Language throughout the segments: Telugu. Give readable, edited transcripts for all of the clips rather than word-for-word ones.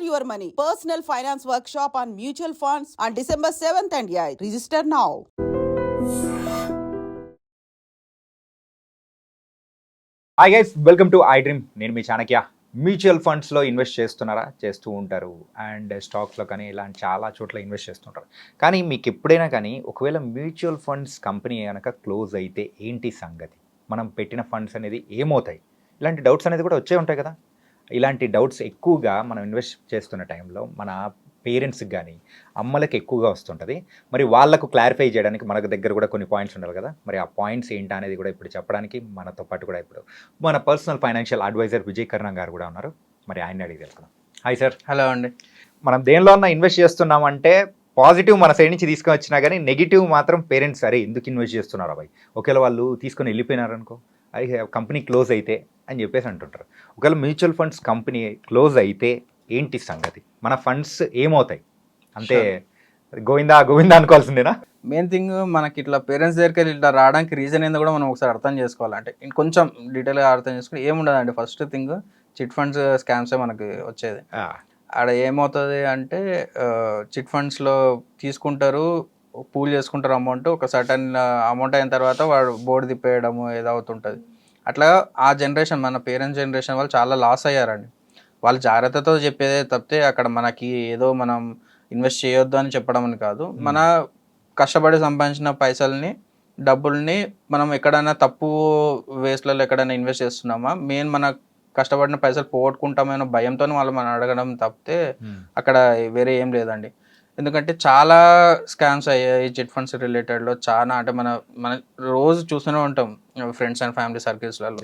your money. Personal finance workshop on mutual funds on December 7th and 8th. Register now. Hi guys, welcome to I dream. నేను మీ చాణక్య. మ్యూచువల్ ఫండ్స్లో ఇన్వెస్ట్ చేస్తున్నారా? చేస్తూ ఉంటారు. అండ్ స్టాక్స్లో కానీ ఇలాంటి చాలా చోట్ల ఇన్వెస్ట్ చేస్తుంటారు. కానీ మీకు ఎప్పుడైనా కానీ ఒకవేళ మ్యూచువల్ ఫండ్స్ కంపెనీ కనుక క్లోజ్ అయితే ఏంటి సంగతి? మనం పెట్టిన ఫండ్స్ అనేది ఏమవుతాయి? ఇలాంటి డౌట్స్ అనేది కూడా వచ్చే ఉంటాయి కదా. ఇలాంటి డౌట్స్ ఎక్కువగా మనం ఇన్వెస్ట్ చేస్తున్న టైంలో మన పేరెంట్స్కి కానీ అమ్మలకి ఎక్కువగా వస్తుంటుంది. మరి వాళ్ళకు క్లారిఫై చేయడానికి మనకు దగ్గర కూడా కొన్ని పాయింట్స్ ఉండాలి కదా. మరి ఆ పాయింట్స్ ఏంటి అనేది కూడా ఇప్పుడు చెప్పడానికి మనతో పాటు కూడా ఇప్పుడు మన పర్సనల్ ఫైనాన్షియల్ అడ్వైజర్ విజయ్ కర్ణ గారు కూడా ఉన్నారు. మరి ఆయన అడిగి తెలుసుకుందాం. Hi sir. హలో అండి. మనం దేనిలో అన్నా ఇన్వెస్ట్ చేస్తున్నామంటే పాజిటివ్ మన సైడ్ నుంచి తీసుకొని వచ్చినా కానీ నెగిటివ్ మాత్రం పేరెంట్స్ సరే ఎందుకు ఇన్వెస్ట్ చేస్తున్నారు అబ్బాయి, ఒకవేళ వాళ్ళు తీసుకొని వెళ్ళిపోయినారు అనుకో, కంపెనీ క్లోజ్ అయితే అని చెప్పేసి అంటుంటారు. ఒకవేళ మ్యూచువల్ ఫండ్స్ కంపెనీ క్లోజ్ అయితే ఏంటి సంగతి? మన ఫండ్స్ ఏమవుతాయి? అంటే గోవిందా గోవిందా అనుకోవాల్సిందేనా? మెయిన్ థింగ్ మనకి ఇట్లా పేరెంట్స్ దగ్గరికి ఇట్లా రావడానికి రీజన్ ఏందో కూడా మనం ఒకసారి అర్థం చేసుకోవాలంటే ఇంకొంచెం డీటెయిల్గా అర్థం చేసుకుని ఏముండదండి. ఫస్ట్ థింగ్ చిట్ ఫండ్స్ స్కామ్సే మనకి వచ్చేది. ఆడ ఏమవుతుంది అంటే చిట్ ఫండ్స్లో తీసుకుంటారు, పూల్ చేసుకుంటారు అమౌంట్, ఒక సర్టన్ అమౌంట్ అయిన తర్వాత వాడు బోర్డు తిప్పేయడము ఏదో అవుతుంటుంది. అట్లా ఆ జనరేషన్ మన పేరెంట్స్ జనరేషన్ వాళ్ళు చాలా లాస్ అయ్యారండి. వాళ్ళు జాగ్రత్తతో చెప్పేదే తప్పితే అక్కడ మనకి ఏదో మనం ఇన్వెస్ట్ చేయొద్దు అని చెప్పడం అని కాదు. మన కష్టపడి సంపాదించిన పైసల్ని డబ్బుల్ని మనం ఎక్కడైనా తప్పు వేస్లలో ఎక్కడైనా ఇన్వెస్ట్ చేస్తున్నామా, మెయిన్ మన కష్టపడిన పైసలు పోగొట్టుకుంటామనే భయంతో వాళ్ళు మనం అడగడం తప్పితే అక్కడ వేరే ఏం లేదండి. ఎందుకంటే చాలా స్కామ్స్ అయ్యాయి చిట్ ఫండ్స్ రిలేటెడ్లో. చాలా అంటే మన రోజు చూస్తూనే ఉంటాం ఫ్రెండ్స్ అండ్ ఫ్యామిలీ సర్కిల్స్లలో.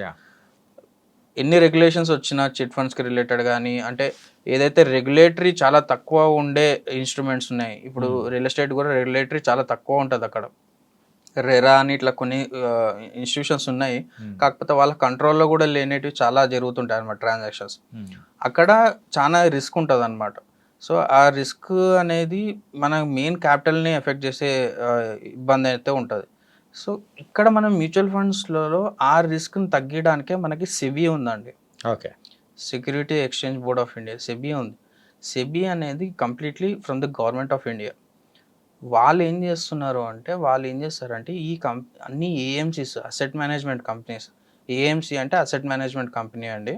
ఎన్ని రెగ్యులేషన్స్ వచ్చినా చిట్ ఫండ్స్కి రిలేటెడ్ కానీ, అంటే ఏదైతే రెగ్యులేటరీ చాలా తక్కువ ఉండే ఇన్స్ట్రుమెంట్స్ ఉన్నాయి. ఇప్పుడు రియల్ ఎస్టేట్ కూడా రెగ్యులేటరీ చాలా తక్కువ ఉంటుంది అక్కడ. రెరా అని ఇట్లా కొన్ని ఇన్స్టిట్యూషన్స్ ఉన్నాయి. కాకపోతే వాళ్ళ కంట్రోల్లో కూడా లేనేటివి చాలా జరుగుతుంటాయి అన్నమాట ట్రాన్సాక్షన్స్. అక్కడ చాలా రిస్క్ ఉంటుంది అన్నమాట. సో ఆ రిస్క్ అనేది మన మెయిన్ క్యాపిటల్ని ఎఫెక్ట్ చేసే ఇబ్బంది అయితే ఉంటుంది. సో ఇక్కడ మనం మ్యూచువల్ ఫండ్స్లలో ఆ రిస్క్ని తగ్గడానికే మనకి సెబీ ఉందండి. Okay, security exchange board of India, SEBI ఉంది. సెబీ అనేది completely from the government of India. వాళ్ళు ఏం చేస్తారంటే ఈ అన్ని AMCs, asset management companies. AMC అంటే అసెట్ మేనేజ్మెంట్ కంపెనీ అండి.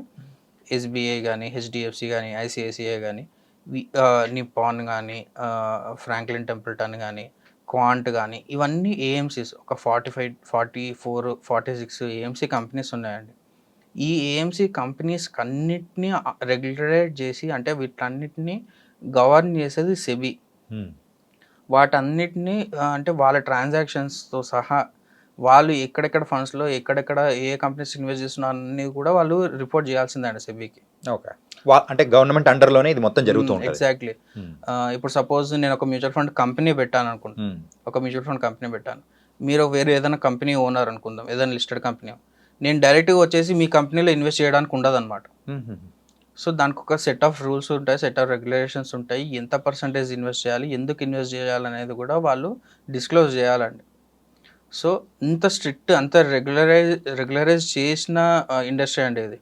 ఎస్బీఐ కానీ, హెచ్డిఎఫ్సి కానీ, ఐసిఐసిఐ కానీ, నిప్పాన్ కానీ, ఫ్రాంక్లిన్ టెంపుల్టన్ కానీ, క్వాంట్ కానీ, ఇవన్నీ ఏఎంసీస్. ఒక 44, 46 ఏఎంసీ కంపెనీస్ ఉన్నాయండి. ఈ ఏఎంసీ కంపెనీస్ అన్నిటినీ రెగ్యులేట్ చేసి, అంటే వీటన్నిటిని గవర్న్ చేసేది సెబీ. వాటన్నిటిని అంటే వాళ్ళ ట్రాన్సాక్షన్స్తో సహా వాళ్ళు ఎక్కడెక్కడ ఫండ్స్లో ఎక్కడెక్కడ ఏ కంపెనీస్ ఇన్వెస్ట్ చేస్తున్నారు అన్నీ కూడా వాళ్ళు రిపోర్ట్ చేయాల్సిందండి సెబీకి. ఓకే, అంటే గవర్నమెంట్ అండర్లోనే ఇది మొత్తం జరుగుతుంది. ఎగ్జాక్ట్లీ. ఇప్పుడు సపోజ్ నేను ఒక మ్యూచువల్ ఫండ్ కంపెనీ పెట్టాను అనుకుంటాను. ఒక మ్యూచువల్ ఫండ్ కంపెనీ పెట్టాను, మీరు వేరే ఏదైనా కంపెనీ ఓనర్ అనుకుందాం, ఏదైనా లిస్టెడ్ కంపెనీ. నేను డైరెక్ట్గా వచ్చేసి మీ కంపెనీలో ఇన్వెస్ట్ చేయడానికి ఉండదు అనమాట. సో దానికి ఒక సెట్ ఆఫ్ రూల్స్ ఉంటాయి, సెట్ ఆఫ్ రెగ్యులేషన్స్ ఉంటాయి. ఎంత పర్సంటేజ్ ఇన్వెస్ట్ చేయాలి, ఎందుకు ఇన్వెస్ట్ చేయాలనేది కూడా వాళ్ళు డిస్క్లోజ్ చేయాలండి. సో ఇంత స్ట్రిక్ట్, అంత రెగ్యులరైజ్ చేసిన ఇండస్ట్రీ అండి ఇది.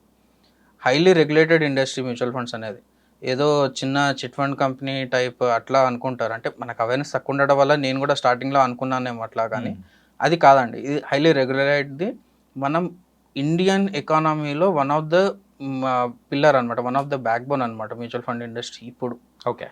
Highly regulated industry mutual funds అనేది. ఏదో చిన్న చిట్ ఫండ్ కంపెనీ టైప్ అట్లా అనుకుంటారు. అంటే మనకు అవేర్నెస్ తక్కువ ఉండడం వల్ల నేను కూడా స్టార్టింగ్లో అనుకున్నానేమో అట్లా, కానీ అది కాదండి. ఇది హైలీ రెగ్యులరైజ్ది. మనం ఇండియన్ ఎకానమీలో వన్ ఆఫ్ ద పిల్లర్ అనమాట, one of the back bone అనమాట మ్యూచువల్ ఫండ్ ఇండస్ట్రీ ఇప్పుడు. ఓకే,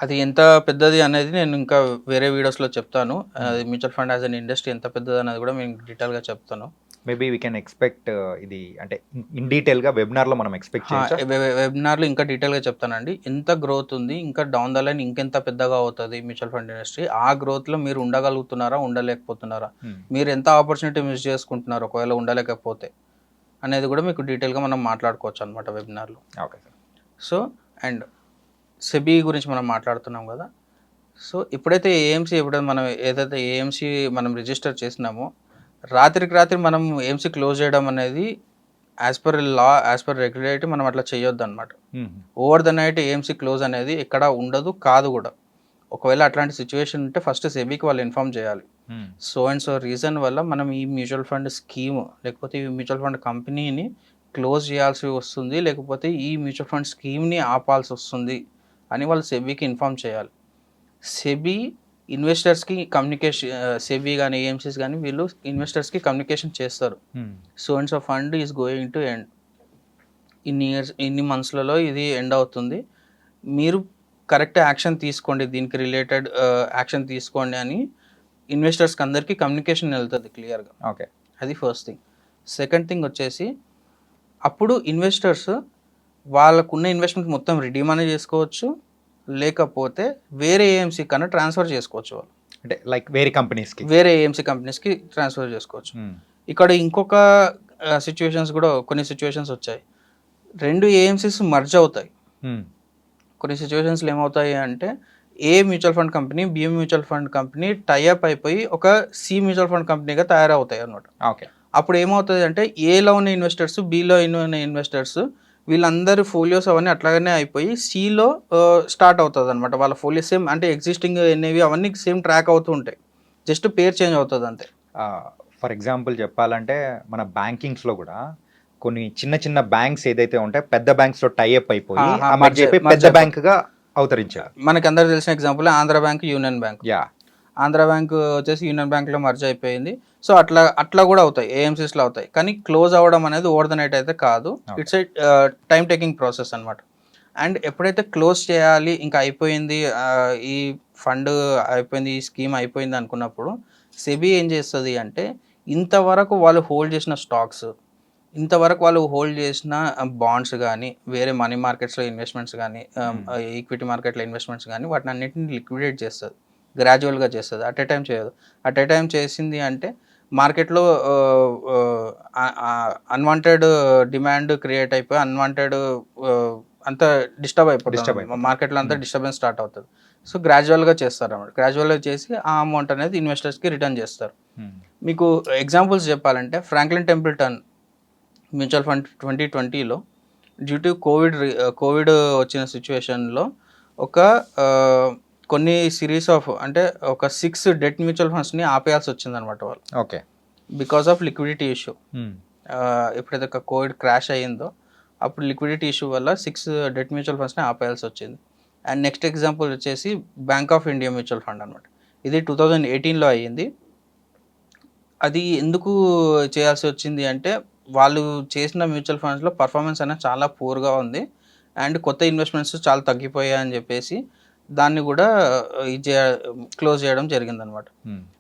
అది ఎంత పెద్దది అనేది నేను ఇంకా వేరే వీడియోస్లో చెప్తాను. అది mutual fund as an industry ఎంత పెద్దది అనేది కూడా నేను డీటెయిల్గా చెప్తాను. మేబీ వీ కెన్ ఎక్స్పెక్ట్ ఇది అంటే ఇన్ డీటెయిల్గా వెబినార్లో మనం ఎక్స్పెక్ట్ చేయొచ్చు. వెబినార్లో ఇంకా డీటెయిల్గా చెప్తానండి. ఎంత గ్రోత్ ఉంది, ఇంకా డౌన్ ద లైన్ ఇంకెంత పెద్దగా అవుతుంది మ్యూచువల్ ఫండ్ ఇండస్ట్రీ, ఆ గ్రోత్లో మీరు ఉండగలుగుతున్నారా, ఉండలేకపోతున్నారా, మీరు ఎంత ఆపర్చునిటీ మిస్ చేసుకుంటున్నారు ఒకవేళ ఉండలేకపోతే అనేది కూడా మీకు డీటెయిల్గా మనం మాట్లాడుకోవచ్చు అనమాట వెబినార్లో. Okay sir. So and SEBI గురించి మనం మాట్లాడుతున్నాం కదా. సో ఎప్పుడైతే ఏఎంసీ మనం రిజిస్టర్ చేసినామో రాత్రికి రాత్రి మనం ఏఎంసీ క్లోజ్ చేయడం అనేది as per law, as per regulatory మనం అట్లా చేయొద్దు అనమాట. Over the night AMC close అనేది ఎక్కడ ఉండదు, కాదు కూడా. ఒకవేళ అట్లాంటి సిచ్యువేషన్ ఉంటే ఫస్ట్ సెబీకి వాళ్ళు ఇన్ఫార్మ్ చేయాలి. సో అండ్ సో రీజన్ వల్ల మనం ఈ మ్యూచువల్ ఫండ్ స్కీమ్ లేకపోతే ఈ మ్యూచువల్ ఫండ్ కంపెనీని క్లోజ్ చేయాల్సి వస్తుంది, లేకపోతే ఈ మ్యూచువల్ ఫండ్ స్కీమ్ని ఆపాల్సి వస్తుంది అని వాళ్ళు సెబీకి ఇన్ఫామ్ చేయాలి. సెబీ ఇన్వెస్టర్స్కి కమ్యూనికేషన్, సెబీ కానీ ఏఎంసీస్ కానీ వీళ్ళు ఇన్వెస్టర్స్కి కమ్యూనికేషన్ చేస్తారు. So and so fund is going to end, ఇన్ని మంత్స్లలో ఇది ఎండ్ అవుతుంది, మీరు కరెక్ట్ యాక్షన్ తీసుకోండి, దీనికి రిలేటెడ్ యాక్షన్ తీసుకోండి అని ఇన్వెస్టర్స్కి అందరికీ కమ్యూనికేషన్ వెళ్తుంది క్లియర్గా. ఓకే, అది ఫస్ట్ థింగ్. సెకండ్ థింగ్ వచ్చేసి అప్పుడు ఇన్వెస్టర్స్ వాళ్ళకున్న ఇన్వెస్ట్మెంట్ మొత్తం రిడీమ్ అనేది చేసుకోవచ్చు, లేకపోతే వేరే ఏఎంసీ కన్నా ట్రాన్స్ఫర్ చేసుకోవచ్చు. వాళ్ళు అంటే లైక్ వేరే కంపెనీస్కి, వేరే ఏఎంసీ కంపెనీస్కి ట్రాన్స్ఫర్ చేసుకోవచ్చు. ఇక్కడ ఇంకొక సిచ్యువేషన్స్ కూడా, కొన్ని సిచ్యువేషన్స్ వచ్చాయి, రెండు ఏఎంసీస్ మర్జ్ అవుతాయి. కొన్ని సిచ్యువేషన్స్లో ఏమవుతాయి అంటే A mutual fund company B mutual fund company tie up అయిపోయి ఒక సి మ్యూచువల్ ఫండ్ కంపెనీగా తయారవుతాయి అన్నమాట. ఓకే, అప్పుడు ఏమవుతుంది అంటే ఏలో ఉన్న ఇన్వెస్టర్స్, బిలో ఉన్న ఇన్వెస్టర్స్ వీళ్ళందరి ఫోలియోస్ అవన్నీ అట్లాగనే అయిపోయి సిలో స్టార్ట్ అవుతుంది అనమాట. వాళ్ళ ఫోలియో సేమ్ అంటే ఎగ్జిస్టింగ్ ఎన్ఏవి అవన్నీ సేమ్ ట్రాక్ అవుతూ ఉంటాయి, జస్ట్ పేరు చేంజ్ అవుతుంది అంతే. ఫర్ ఎగ్జాంపుల్ చెప్పాలంటే మన బ్యాంకింగ్స్లో కూడా కొన్ని చిన్న చిన్న బ్యాంక్స్ ఏదైతే ఉంటాయి పెద్ద బ్యాంక్స్లో టైఅప్ అయిపోయి పెద్ద బ్యాంక్గా అవతరించారు. మనకి అందరు తెలిసిన example Andhra bank, union bank. Yeah, Andhra bank వచ్చేసి యూనియన్ బ్యాంక్లో మర్జ్ అయిపోయింది. సో అట్లా కూడా అవుతాయి, ఏఎంసీస్లో అవుతాయి. కానీ క్లోజ్ అవ్వడం అనేది ఓవర్ ద నైట్ అయితే కాదు, it's a time taking process అనమాట. అండ్ ఎప్పుడైతే క్లోజ్ చేయాలి, ఇంకా అయిపోయింది, ఈ ఫండ్ అయిపోయింది, ఈ స్కీమ్ అయిపోయింది అనుకున్నప్పుడు సెబీ ఏం చేస్తుంది అంటే ఇంతవరకు వాళ్ళు హోల్డ్ చేసిన స్టాక్స్, ఇంతవరకు వాళ్ళు హోల్డ్ చేసిన బాండ్స్ కానీ, వేరే మనీ మార్కెట్స్లో ఇన్వెస్ట్మెంట్స్ కానీ, ఈక్విటీ మార్కెట్లో ఇన్వెస్ట్మెంట్స్ కానీ, వాటిని అన్నింటిని లిక్విడేట్ చేస్తుంది, గ్రాడ్యువల్గా చేస్తుంది, అట్ ఏ టైం చేయదు. అట్ ఏ టైం చేసింది అంటే మార్కెట్లో అన్వాంటెడ్ డిమాండ్ క్రియేట్ అయిపోయి అన్వాంటెడ్ అంతా డిస్టర్బ్ అయిపోతుంది, మార్కెట్లో అంతా డిస్టర్బెన్స్ స్టార్ట్ అవుతుంది. సో గ్రాడ్యువల్గా చేస్తారు అన్నమాట. గ్రాడ్యువల్గా చేసి ఆ అమౌంట్ అనేది ఇన్వెస్టర్స్కి రిటర్న్ చేస్తారు. మీకు ఎగ్జాంపుల్స్ చెప్పాలంటే ఫ్రాంక్లిన్ టెంపుల్టన్ మ్యూచువల్ ఫండ్ 2020లో డ్యూ టు కోవిడ్ వచ్చిన సిచ్యువేషన్లో కొన్ని సిరీస్ ఆఫ్ అంటే ఒక 6 డెట్ మ్యూచువల్ ఫండ్స్ని ఆపేయాల్సి వచ్చిందనమాట వాళ్ళు. Okay, because of liquidity issue. ఎప్పుడైతే కోవిడ్ క్రాష్ అయ్యిందో అప్పుడు లిక్విడిటీ ఇష్యూ వల్ల 6 డెట్ మ్యూచువల్ ఫండ్స్ని ఆపేయాల్సి వచ్చింది. అండ్ నెక్స్ట్ ఎగ్జాంపుల్ వచ్చేసి bank of India mutual fund అనమాట. ఇది 2018లో అయ్యింది. అది ఎందుకు చేయాల్సి వచ్చింది అంటే వాళ్ళు చేసిన మ్యూచువల్ ఫండ్స్లో పర్ఫార్మెన్స్ అనేది చాలా పూర్గా ఉంది అండ్ కొత్త ఇన్వెస్ట్మెంట్స్ చాలా తగ్గిపోయాయి అని చెప్పేసి దాన్ని కూడా క్లోజ్ చేయడం జరిగిందనమాట.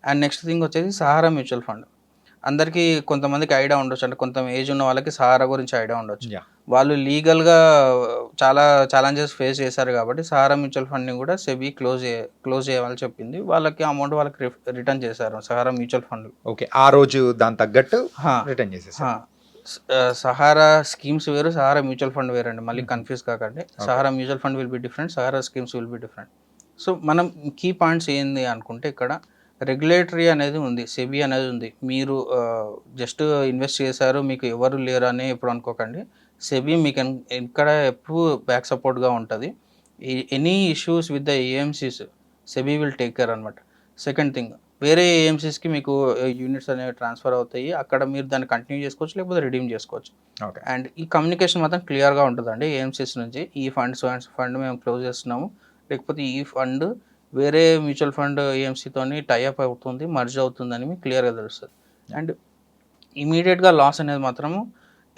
అండ్ నెక్స్ట్ థింగ్ వచ్చేసి సహారా మ్యూచువల్ ఫండ్. అందరికీ కొంతమందికి ఐడియా ఉండొచ్చు, అంటే కొంత ఏజ్ ఉన్న వాళ్ళకి సహారా గురించి ఐడియా ఉండొచ్చు. వాళ్ళు లీగల్గా చాలా ఛాలెంజెస్ ఫేస్ చేశారు కాబట్టి సహారా మ్యూచువల్ ఫండ్ని కూడా సెబీ క్లోజ్ చేయాలని చెప్పింది. వాళ్ళకి అమౌంట్ వాళ్ళకి రిటర్న్ చేశారు సహారా మ్యూచువల్ ఫండ్. ఓకే, ఆ రోజు దాని తగ్గట్టు రిటర్న్ చేసేసారు. సహారా స్కీమ్స్ వేరు, సహారా మ్యూచువల్ ఫండ్ వేరండి, మళ్ళీ కన్ఫ్యూజ్ కాకండి. Sahara mutual fund will be different, Sahara schemes will be different. So మనం కీ పాయింట్స్ ఏంది అనుకుంటే ఇక్కడ రెగ్యులేటరీ అనేది ఉంది, సెబీ అనేది ఉంది. మీరు జస్ట్ ఇన్వెస్ట్ చేశారు మీకు ఎవరు లేరు అని ఎప్పుడు అనుకోకండి. సెబీ మీకు ఇక్కడ ఎప్పుడు బ్యాక్ సపోర్ట్గా ఉంటుంది. Any issues with the AMCs SEBI will take care అనమాట. సెకండ్ థింగ్, వేరే ఏఎంసీస్కి మీకు యూనిట్స్ అనేవి ట్రాన్స్ఫర్ అవుతాయి, అక్కడ మీరు దాన్ని కంటిన్యూ చేసుకోవచ్చు లేకపోతే రిడీమ్ చేసుకోవచ్చు. అండ్ ఈ కమ్యూనికేషన్ మాత్రం క్లియర్గా ఉంటుందండి ఏఎంసీస్ నుంచి. ఈ ఫండ్ మేము క్లోజ్ చేస్తున్నాము, లేకపోతే ఈ ఫండ్ వేరే మ్యూచువల్ ఫండ్ ఏఎంసీతోని టైఅప్ అవుతుంది, మర్జ్ అవుతుందని మీకు క్లియర్గా తెలుస్తుంది. అండ్ ఇమీడియట్గా లాస్ అనేది మాత్రము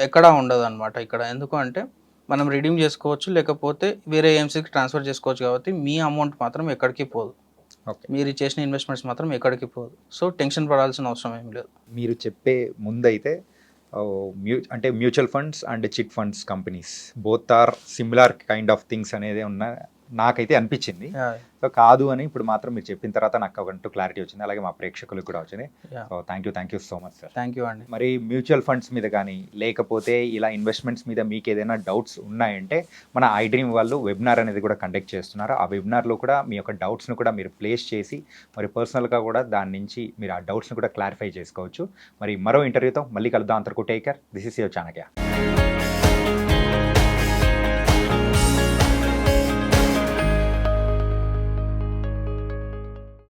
ఎక్కడా ఉండదు అనమాట ఇక్కడ. ఎందుకు అంటే మనం రిడీమ్ చేసుకోవచ్చు లేకపోతే వేరే ఏఎంసీకి ట్రాన్స్ఫర్ చేసుకోవచ్చు కాబట్టి మీ అమౌంట్ మాత్రం ఎక్కడికి పోదు, మీరు చేసిన ఇన్వెస్ట్మెంట్స్ మాత్రం ఎక్కడికి పోదు. సో టెన్షన్ పడాల్సిన అవసరం ఏం లేదు. మీరు చెప్పే ముందైతే అంటే mutual funds and chit funds companies both are similar kind of things అనేది నాకైతే అనిపించింది. సో కాదు అని ఇప్పుడు మాత్రం మీరు చెప్పిన తర్వాత నాకు ఒక క్లారిటీ వచ్చింది, అలాగే మా ప్రేక్షకులకు కూడా వచ్చింది. So thank you so much sir. Thank you అండి. మరి మ్యూచువల్ ఫండ్స్ మీద కానీ లేకపోతే ఇలా ఇన్వెస్ట్మెంట్స్ మీద మీకు ఏదైనా డౌట్స్ ఉన్నాయంటే మన ఐడ్రీమ్ వాళ్ళు వెబినార్ అనేది కూడా కండక్ట్ చేస్తున్నారు. ఆ వెబినార్లో కూడా మీ యొక్క డౌట్స్ను కూడా మీరు ప్లేస్ చేసి మరి పర్సనల్గా కూడా దాని నుంచి మీరు ఆ డౌట్స్ని కూడా క్లారిఫై చేసుకోవచ్చు. మరి మరో ఇంటర్వ్యూతో మళ్ళీ కలుద్దాం. అంతవరకు take care. This is your Chanakya.